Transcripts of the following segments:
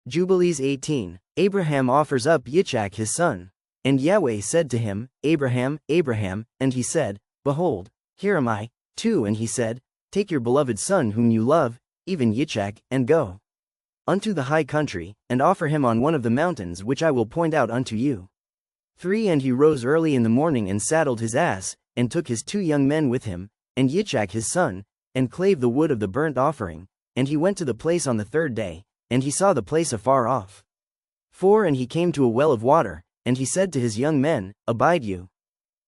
Jubilees 18. Abraham offers up Yitschaq his son. And Yahweh said to him, Abraham, Abraham, and he said, Behold, here am I. 2. And he said, Take your beloved son whom you love, even Yitschaq, and go unto the high country, and offer him on one of the mountains which I will point out unto you. 3. And he rose early in the morning and saddled his ass, and took his 2 young men with him, and Yitschaq his son, and clave the wood of the burnt offering, and he went to the place on the 3rd day, and he saw the place afar off. 4. And he came to a well of water, and he said to his young men, Abide you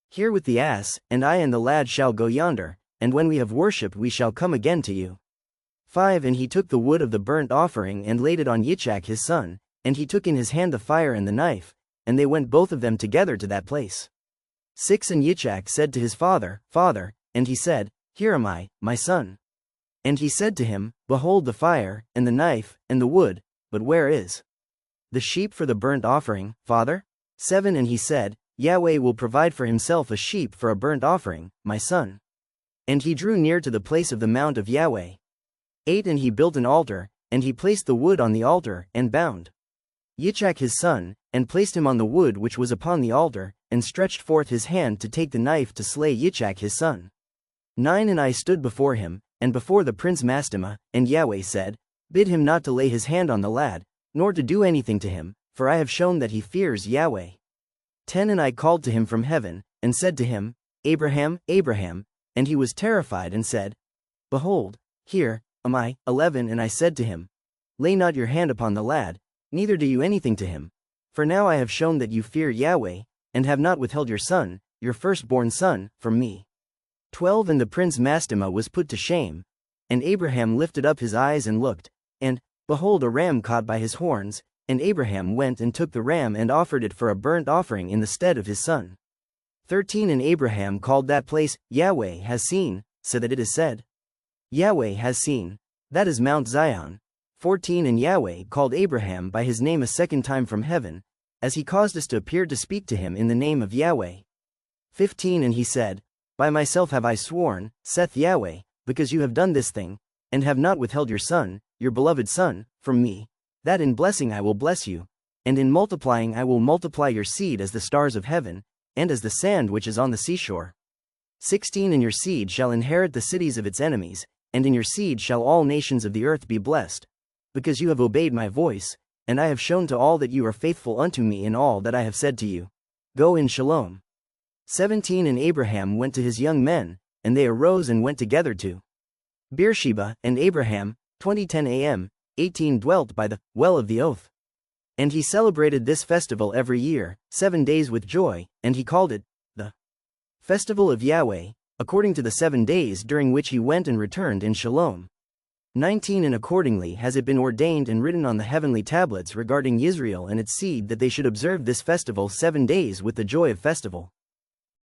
here with the ass, and I and the lad shall go yonder, and when we have worshipped we shall come again to you. 5. And he took the wood of the burnt offering and laid it on Yitschaq his son, and he took in his hand the fire and the knife, and they went both of them together to that place. 6. And Yitschaq said to his father, Father, and he said, Here am I, my son. And he said to him, Behold the fire, and the knife, and the wood, but where is the sheep for the burnt offering, father? 7. And he said, Yahweh will provide for himself a sheep for a burnt offering, my son. And he drew near to the place of the mount of Yahweh. 8. And he built an altar, and he placed the wood on the altar, and bound Yitschaq his son, and placed him on the wood which was upon the altar, and stretched forth his hand to take the knife to slay Yitschaq his son. 9. And I stood before him, and before the prince Mastema, and Yahweh said, Bid him not to lay his hand on the lad, nor to do anything to him, for I have shown that he fears Yahweh. 10. And I called to him from heaven, and said to him, Abraham, Abraham, and he was terrified and said, Behold, here am I. 11. And I said to him, Lay not your hand upon the lad, neither do you anything to him, for now I have shown that you fear Yahweh, and have not withheld your son, your firstborn son, from me. 12. And the prince Mastema was put to shame, and Abraham lifted up his eyes and looked, and, behold, a ram caught by his horns, and Abraham went and took the ram and offered it for a burnt offering in the stead of his son. 13. And Abraham called that place, Yahweh has seen, so that it is said, Yahweh has seen, that is Mount Zion. 14. And Yahweh called Abraham by his name a second time from heaven, as he caused us to appear to speak to him in the name of Yahweh. 15. And he said, By myself have I sworn, saith Yahweh, because you have done this thing, and have not withheld your son, your beloved son, from me, that in blessing I will bless you, and in multiplying I will multiply your seed as the stars of heaven, and as the sand which is on the seashore. 16. And your seed shall inherit the cities of its enemies, and in your seed shall all nations of the earth be blessed, because you have obeyed my voice, and I have shown to all that you are faithful unto me in all that I have said to you. Go in shalom. 17. And Abraham went to his young men, and they arose and went together to Beersheba, and Abraham, 20:10 a.m., 18 dwelt by the well of the oath. And he celebrated this festival every year, 7 days with joy, and he called it the festival of Yahweh, according to the 7 days during which he went and returned in shalom. 19. And accordingly has it been ordained and written on the heavenly tablets regarding Israel and its seed that they should observe this festival 7 days with the joy of festival.